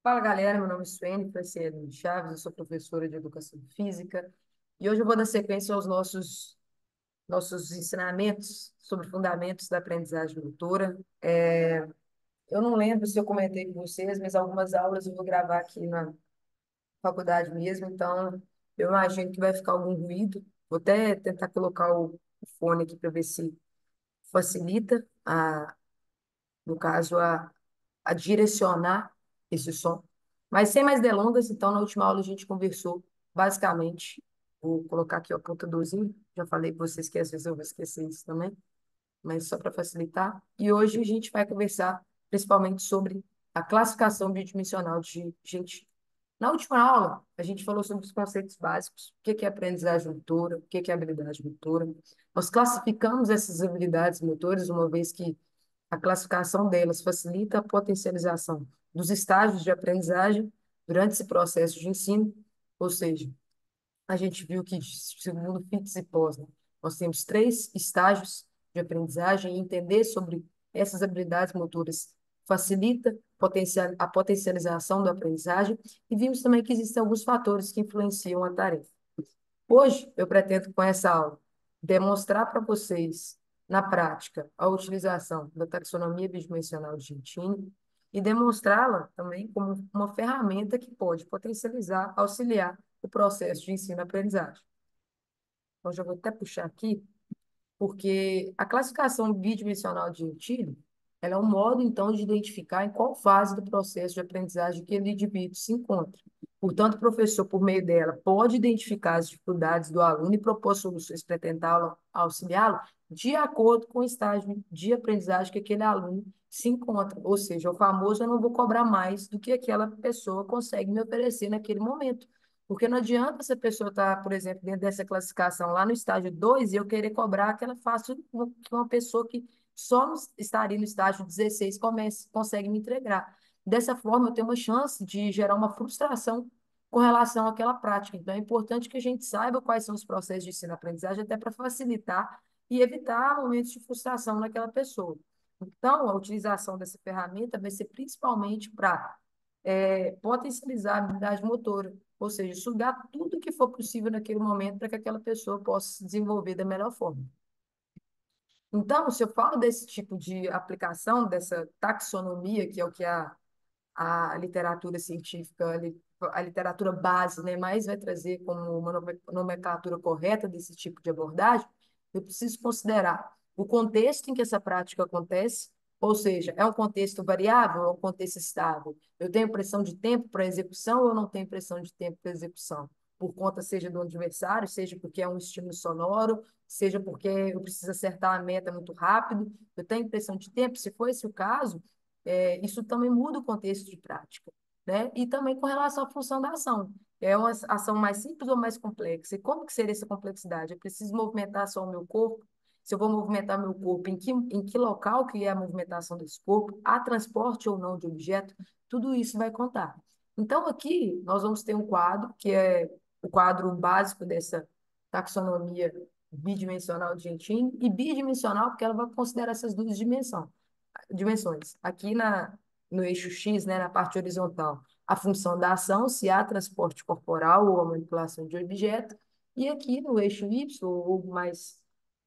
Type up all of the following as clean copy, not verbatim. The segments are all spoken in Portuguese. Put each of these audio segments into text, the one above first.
Fala galera, meu nome é Suene Franciele Chaves, eu sou professora de Educação Física e hoje eu vou dar sequência aos nossos ensinamentos sobre fundamentos da aprendizagem motora. Eu não lembro se eu comentei com vocês, mas algumas aulas eu vou gravar aqui na faculdade mesmo, então eu imagino que vai ficar algum ruído. Vou até tentar colocar o fone aqui para ver se facilita, no caso, a direcionar esse som. Mas sem mais delongas, então, na última aula a gente conversou basicamente, vou colocar aqui o apontadorzinho, já falei para vocês que às vezes eu vou esquecer isso também, mas só para facilitar. E hoje a gente vai conversar principalmente sobre a classificação bidimensional de gente. Na última aula, a gente falou sobre os conceitos básicos, o que é aprendizagem motora, o que é habilidade motora. Nós classificamos essas habilidades motoras, uma vez que a classificação delas facilita a potencialização dos estágios de aprendizagem durante esse processo de ensino, ou seja, a gente viu que, segundo Fitts e Posner, nós temos três estágios de aprendizagem e entender sobre essas habilidades motoras facilita a potencialização da aprendizagem e vimos também que existem alguns fatores que influenciam a tarefa. Hoje, eu pretendo, com essa aula, demonstrar para vocês, na prática, a utilização da taxonomia bidimensional de Gentini e demonstrá-la também como uma ferramenta que pode potencializar, auxiliar o processo de ensino-aprendizagem. Então, já vou até puxar aqui porque a classificação bidimensional de Gentili, ela é um modo, então, de identificar em qual fase do processo de aprendizagem aquele indivíduo se encontra. Portanto, o professor, por meio dela, pode identificar as dificuldades do aluno e propor soluções para tentar auxiliá-lo de acordo com o estágio de aprendizagem que aquele aluno se encontra. Ou seja, o famoso eu não vou cobrar mais do que aquela pessoa consegue me oferecer naquele momento. Porque não adianta essa pessoa estar, por exemplo, dentro dessa classificação lá no estágio 2 e eu querer cobrar que ela faça o que uma pessoa que só estaria no estágio 16 consegue me entregar. Dessa forma, eu tenho uma chance de gerar uma frustração com relação àquela prática. Então, é importante que a gente saiba quais são os processos de ensino-aprendizagem, até para facilitar e evitar momentos de frustração naquela pessoa. Então, a utilização dessa ferramenta vai ser principalmente para potencializar a habilidade motora, ou seja, sugar tudo que for possível naquele momento para que aquela pessoa possa se desenvolver da melhor forma. Então, se eu falo desse tipo de aplicação, dessa taxonomia, que é o que a literatura científica, a literatura base, né, mais vai trazer como uma nomenclatura correta desse tipo de abordagem, eu preciso considerar o contexto em que essa prática acontece, ou seja, é um contexto variável ou é um contexto estável? Eu tenho pressão de tempo para execução ou eu não tenho pressão de tempo para execução? Por conta, seja do adversário, seja porque é um estímulo sonoro, seja porque eu preciso acertar a meta muito rápido, eu tenho pressão de tempo. Se for esse o caso, isso também muda o contexto de prática, né? E também com relação à função da ação. É uma ação mais simples ou mais complexa? E como que seria essa complexidade? Eu preciso movimentar só o meu corpo? Se eu vou movimentar meu corpo, em que local que é a movimentação desse corpo? Há transporte ou não de objeto? Tudo isso vai contar. Então, aqui, nós vamos ter um quadro, que é o quadro básico dessa taxonomia bidimensional de Gentini, e bidimensional porque ela vai considerar essas duas dimensões. Aqui no eixo X, né, na parte horizontal, a função da ação, se há transporte corporal ou a manipulação de objeto, e aqui no eixo Y, ou mais,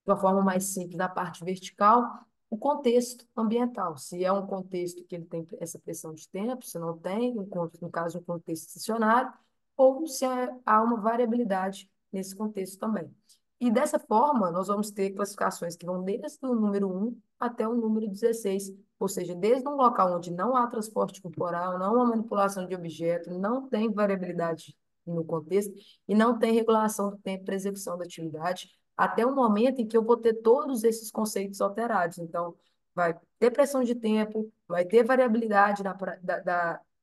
de uma forma mais simples, na parte vertical, o contexto ambiental. Se é um contexto que ele tem essa pressão de tempo, se não tem, no caso, um contexto estacionário, ou se há uma variabilidade nesse contexto também. E dessa forma, nós vamos ter classificações que vão desde o número 1 até o número 16, ou seja, desde um local onde não há transporte corporal, não há manipulação de objeto, não tem variabilidade no contexto e não tem regulação do tempo para execução da atividade, até o momento em que eu vou ter todos esses conceitos alterados. Então, vai ter pressão de tempo, vai ter variabilidade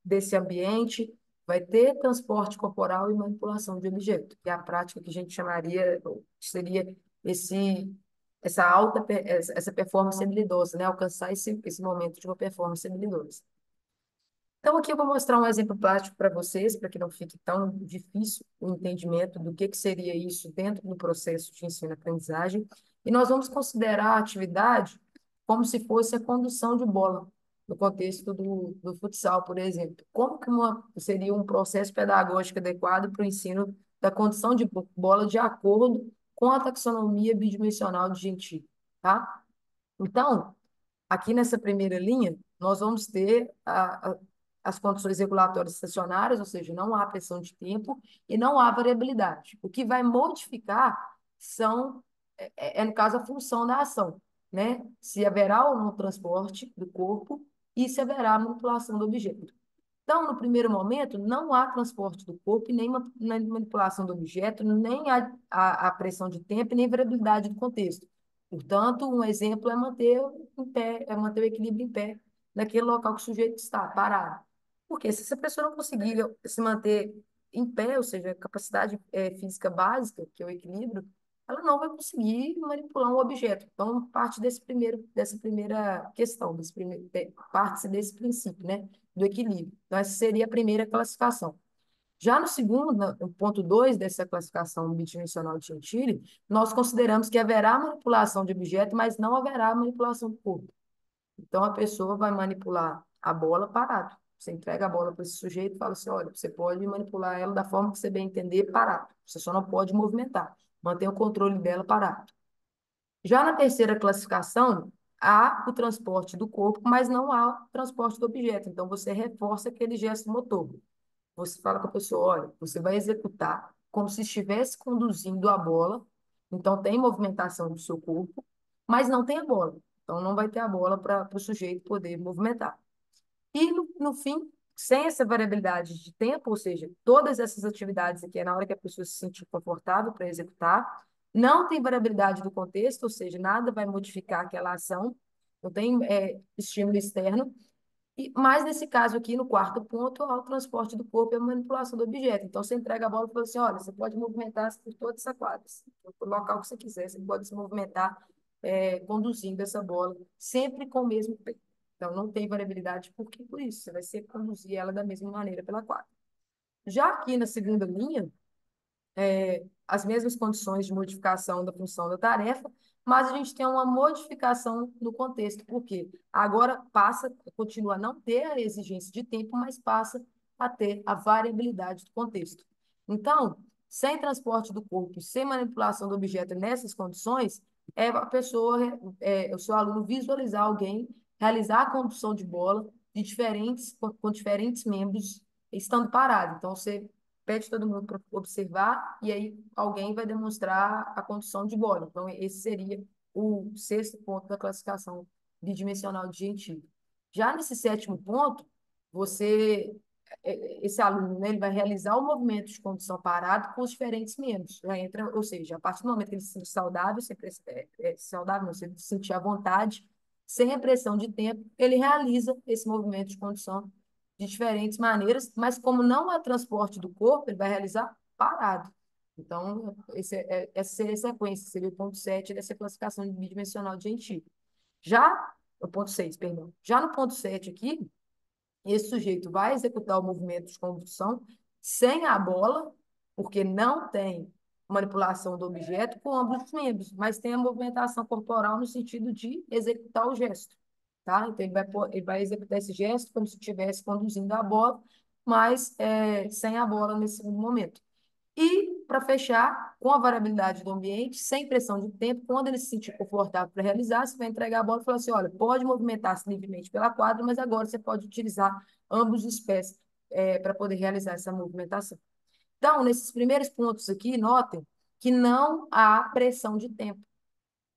desse ambiente, vai ter transporte corporal e manipulação de objeto, que é a prática que a gente chamaria, seria esse essa performance habilidosa, né? Alcançar esse momento de uma performance habilidosa. Então, aqui eu vou mostrar um exemplo prático para vocês, para que não fique tão difícil o entendimento do que seria isso dentro do processo de ensino-aprendizagem. E nós vamos considerar a atividade como se fosse a condução de bola. no contexto do futsal, por exemplo. Como que seria um processo pedagógico adequado para o ensino da condição de bola de acordo com a taxonomia bidimensional de Gentili, tá? Então, aqui nessa primeira linha, nós vamos ter as condições regulatórias estacionárias, ou seja, não há pressão de tempo e não há variabilidade. O que vai modificar no caso, a função da ação, né? Se haverá ou não transporte do corpo e se haverá manipulação do objeto. Então, no primeiro momento, não há transporte do corpo, e nem manipulação do objeto, nem a pressão de tempo, e nem variabilidade do contexto. Portanto, um exemplo é manter em pé, é manter o equilíbrio em pé naquele local que o sujeito está, parado. Porque se essa pessoa não conseguir se manter em pé, ou seja, a capacidade física básica, que é o equilíbrio, ela não vai conseguir manipular um objeto. Então, dessa primeira questão, parte-se desse princípio, né? Do equilíbrio. Então, essa seria a primeira classificação. Já no segundo, no ponto 2 dessa classificação bidimensional de Gentili, nós consideramos que haverá manipulação de objeto, mas não haverá manipulação do corpo. Então, a pessoa vai manipular a bola parado. Você entrega a bola para esse sujeito e fala assim, olha, você pode manipular ela da forma que você bem entender, parado. Você só não pode movimentar. Mantenha o controle dela parado. Já na terceira classificação, há o transporte do corpo, mas não há o transporte do objeto. Então, você reforça aquele gesto motor. Você fala com a pessoa, olha, você vai executar como se estivesse conduzindo a bola. Então, tem movimentação do seu corpo, mas não tem a bola. Então, não vai ter a bola para o sujeito poder movimentar. E, no fim, sem essa variabilidade de tempo, ou seja, todas essas atividades aqui é na hora que a pessoa se sentir confortável para executar, não tem variabilidade do contexto, ou seja, nada vai modificar aquela ação, não tem estímulo externo, mas nesse caso aqui, no quarto ponto, há o transporte do corpo e a manipulação do objeto. Então, você entrega a bola e fala assim, olha, você pode movimentar por toda essa quadra, o local que você quiser, você pode se movimentar conduzindo essa bola, sempre com o mesmo peso. Então, não tem variabilidade, porque por isso, você vai sempre conduzir ela da mesma maneira pela quadra. Já aqui na segunda linha, as mesmas condições de modificação da função da tarefa, mas a gente tem uma modificação no contexto, porque agora continua a não ter a exigência de tempo, mas passa a ter a variabilidade do contexto. Então, sem transporte do corpo, sem manipulação do objeto nessas condições, o seu aluno visualizar alguém realizar a condução de bola com diferentes membros estando parado. Então, você pede todo mundo para observar e aí alguém vai demonstrar a condução de bola. Então, esse seria o sexto ponto da classificação bidimensional de Gentili. Já nesse sétimo ponto, esse aluno, né, ele vai realizar o movimento de condução parado com os diferentes membros. Já entra, ou seja, a partir do momento que ele se sente saudável, saudável, não, se ele se sentir à vontade, sem repressão de tempo, ele realiza esse movimento de condução de diferentes maneiras, mas como não há transporte do corpo, ele vai realizar parado. Então, essa seria a sequência, seria o ponto 7 dessa classificação bidimensional de Gentili. Já, o ponto 6, perdão. Já no ponto 7 aqui, esse sujeito vai executar o movimento de condução sem a bola, porque não tem manipulação do objeto com ambos os membros, mas tem a movimentação corporal no sentido de executar o gesto. Tá? Então, ele vai executar esse gesto como se estivesse conduzindo a bola, mas sem a bola nesse segundo momento. E, para fechar, com a variabilidade do ambiente, sem pressão de tempo, quando ele se sentir confortável para realizar, você vai entregar a bola e falar assim, olha, pode movimentar-se livremente pela quadra, mas agora você pode utilizar ambos os pés para poder realizar essa movimentação. Então, nesses primeiros pontos aqui, notem que não há pressão de tempo.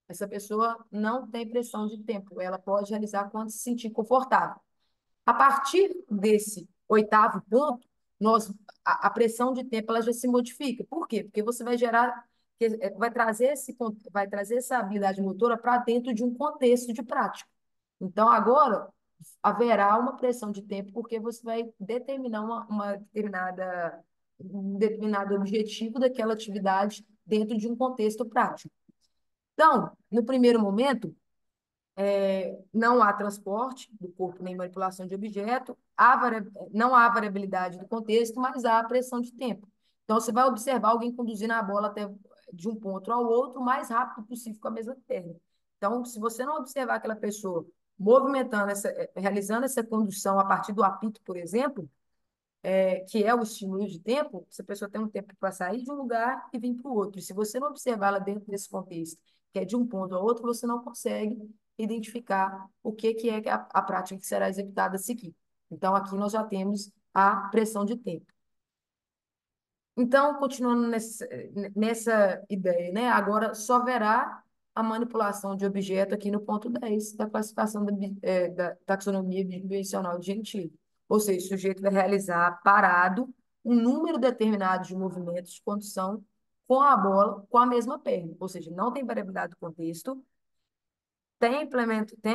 Essa pessoa não tem pressão de tempo, ela pode realizar quando se sentir confortável. A partir desse oitavo ponto, a pressão de tempo ela já se modifica. Por quê? Porque você vai gerar, vai trazer essa habilidade motora para dentro de um contexto de prática. Então, agora, haverá uma pressão de tempo, porque você vai determinar um determinado objetivo daquela atividade dentro de um contexto prático. Então, no primeiro momento, não há transporte do corpo nem manipulação de objeto, não há variabilidade do contexto, mas há pressão de tempo. Então, você vai observar alguém conduzindo a bola até de um ponto ao outro o mais rápido possível com a mesma perna. Então, se você não observar aquela pessoa movimentando, realizando essa condução a partir do apito, por exemplo, que é o estímulo de tempo, essa pessoa tem um tempo para sair de um lugar e vir para o outro. E se você não observá-la dentro desse contexto, que é de um ponto a outro, você não consegue identificar o que é a prática que será executada a seguir. Então, aqui nós já temos a pressão de tempo. Então, continuando nessa ideia, né? Agora só haverá a manipulação de objeto aqui no ponto 10 da classificação da taxonomia bidimensional de Gentili. Ou seja, o sujeito vai realizar parado um número determinado de movimentos de condução com a bola com a mesma perna. Ou seja, não tem variabilidade do contexto, tem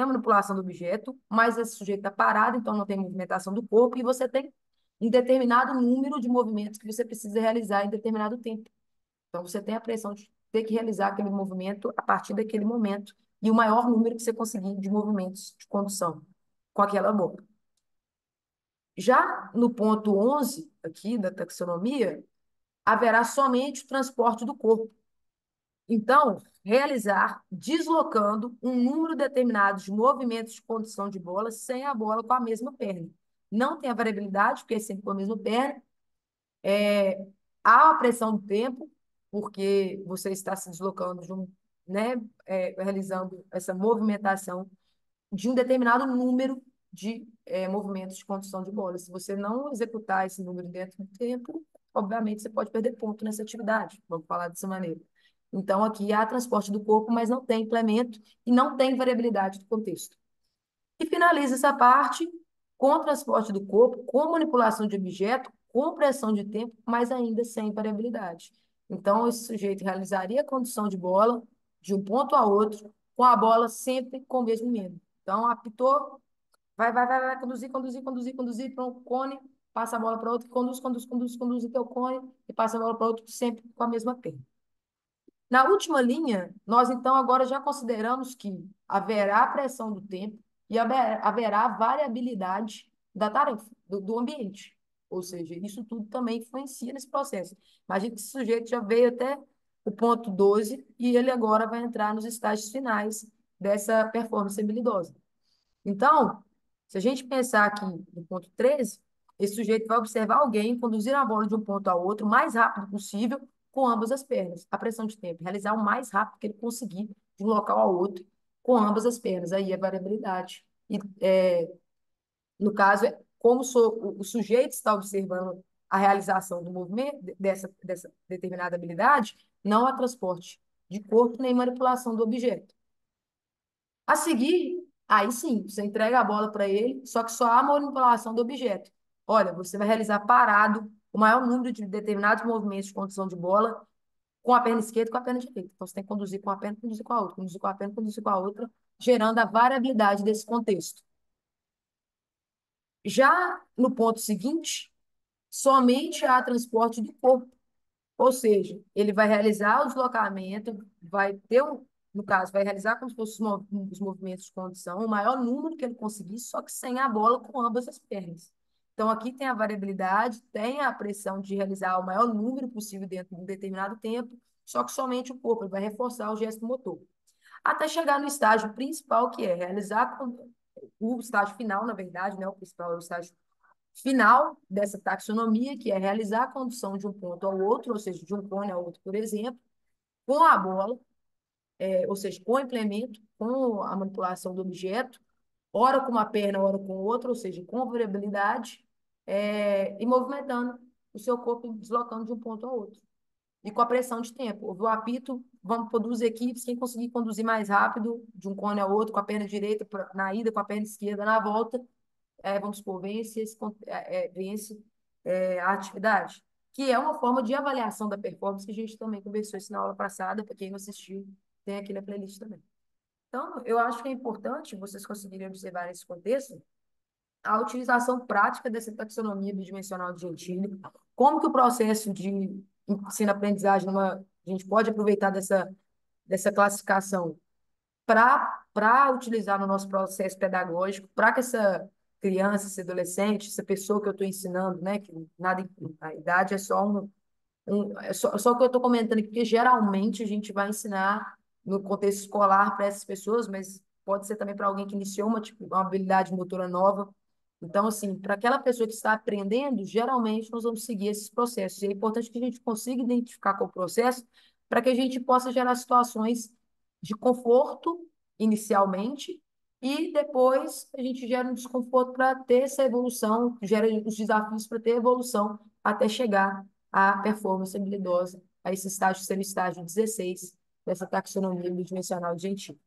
a manipulação do objeto, mas esse sujeito está parado, então não tem movimentação do corpo, e você tem um determinado número de movimentos que você precisa realizar em determinado tempo. Então, você tem a pressão de ter que realizar aquele movimento a partir daquele momento, e o maior número que você conseguir de movimentos de condução com aquela bola. Já no ponto 11, aqui da taxonomia, haverá somente o transporte do corpo. Então, realizar deslocando um número determinado de movimentos de condução de bola sem a bola com a mesma perna. Não tem a variabilidade, porque é sempre com a mesma perna. Há a pressão do tempo, porque você está se deslocando, né, realizando essa movimentação de um determinado número de movimentos de condução de bola. Se você não executar esse número dentro do tempo, obviamente você pode perder ponto nessa atividade. Vamos falar dessa maneira. Então, aqui há transporte do corpo, mas não tem implemento e não tem variabilidade do contexto. E finaliza essa parte com o transporte do corpo, com manipulação de objeto, com pressão de tempo, mas ainda sem variabilidade. Então, esse sujeito realizaria a condução de bola de um ponto a outro, com a bola sempre com o mesmo membro. Então, apitou, vai, conduzir para um cone, passa a bola para outro, conduz até o cone e passa a bola para outro, sempre com a mesma perna. Na última linha, nós então agora já consideramos que haverá pressão do tempo e haverá variabilidade da tarefa, do ambiente. Ou seja, isso tudo também influencia nesse processo. Imagina que esse sujeito já veio até o ponto 12 e ele agora vai entrar nos estágios finais dessa performance habilidosa. Então, se a gente pensar aqui no ponto 13, esse sujeito vai observar alguém conduzir a bola de um ponto ao outro o mais rápido possível com ambas as pernas. A pressão de tempo, realizar o mais rápido que ele conseguir de um local ao outro com ambas as pernas. Aí é variabilidade. E, no caso, é como o sujeito está observando a realização do movimento, dessa determinada habilidade, não há transporte de corpo nem manipulação do objeto. A seguir, aí sim, você entrega a bola para ele, só que só há manipulação do objeto. Olha, você vai realizar parado o maior número de determinados movimentos de condução de bola com a perna esquerda e com a perna direita. Então, você tem que conduzir com a perna, conduzir com a outra, conduzir com a perna, conduzir com a outra, gerando a variabilidade desse contexto. Já no ponto seguinte, somente há transporte do corpo. Ou seja, ele vai realizar o deslocamento, no caso, vai realizar como se fossem os movimentos de condução, o maior número que ele conseguir, só que sem a bola com ambas as pernas. Então, aqui tem a variabilidade, tem a pressão de realizar o maior número possível dentro de um determinado tempo, só que somente o corpo, ele vai reforçar o gesto motor. Até chegar no estágio principal, que é realizar o estágio final, na verdade, né? O principal é o estágio final dessa taxonomia, que é realizar a condução de um ponto ao outro, ou seja, de um cone ao outro, por exemplo, com a bola, ou seja, com o implemento, com a manipulação do objeto, ora com uma perna, ora com outra, ou seja, com variabilidade, e movimentando o seu corpo, deslocando de um ponto ao outro. E com a pressão de tempo. Houve o apito, vamos por duas equipes, quem conseguir conduzir mais rápido, de um cone ao outro, com a perna direita na ida, com a perna esquerda na volta, vamos supor, vence a atividade, que é uma forma de avaliação da performance que a gente também conversou isso na aula passada, para quem não assistiu, tem aqui na playlist também. Então, eu acho que é importante vocês conseguirem observar nesse contexto a utilização prática dessa taxonomia bidimensional de Gentili, como que o processo de ensino-aprendizagem, a gente pode aproveitar dessa classificação para utilizar no nosso processo pedagógico, para que essa criança, esse adolescente, essa pessoa que eu estou ensinando, né, que nada, a idade é só só o que eu estou comentando aqui, porque geralmente a gente vai ensinar no contexto escolar para essas pessoas, mas pode ser também para alguém que iniciou uma habilidade motora nova. Então, assim, para aquela pessoa que está aprendendo, geralmente nós vamos seguir esses processos. E é importante que a gente consiga identificar qual o processo para que a gente possa gerar situações de conforto inicialmente e depois a gente gera um desconforto para ter essa evolução, gera os desafios para ter evolução até chegar à performance habilidosa, a esse estágio, ser o estágio 16 dessa taxonomia bidimensional de Gentili.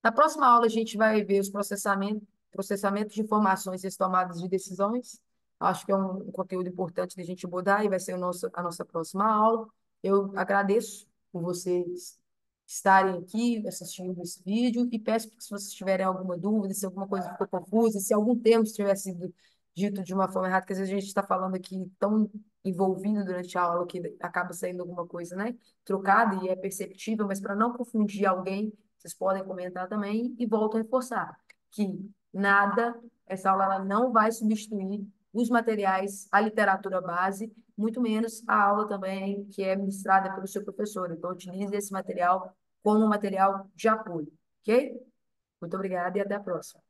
Na próxima aula, a gente vai ver os processamento de informações e as tomadas de decisões. Acho que é um conteúdo importante da gente abordar e vai ser a nossa próxima aula. Eu agradeço por vocês estarem aqui assistindo esse vídeo e peço que, se vocês tiverem alguma dúvida, se alguma coisa ficou confusa, se algum termo tiver sido dito de uma forma errada, que às vezes a gente está falando aqui tão envolvido durante a aula que acaba saindo alguma coisa, né, trocada e é perceptível, mas para não confundir alguém, vocês podem comentar também e volto a reforçar que essa aula ela não vai substituir os materiais, a literatura base, muito menos a aula também que é ministrada pelo seu professor. Então, utilize esse material como material de apoio, ok? Muito obrigada e até a próxima.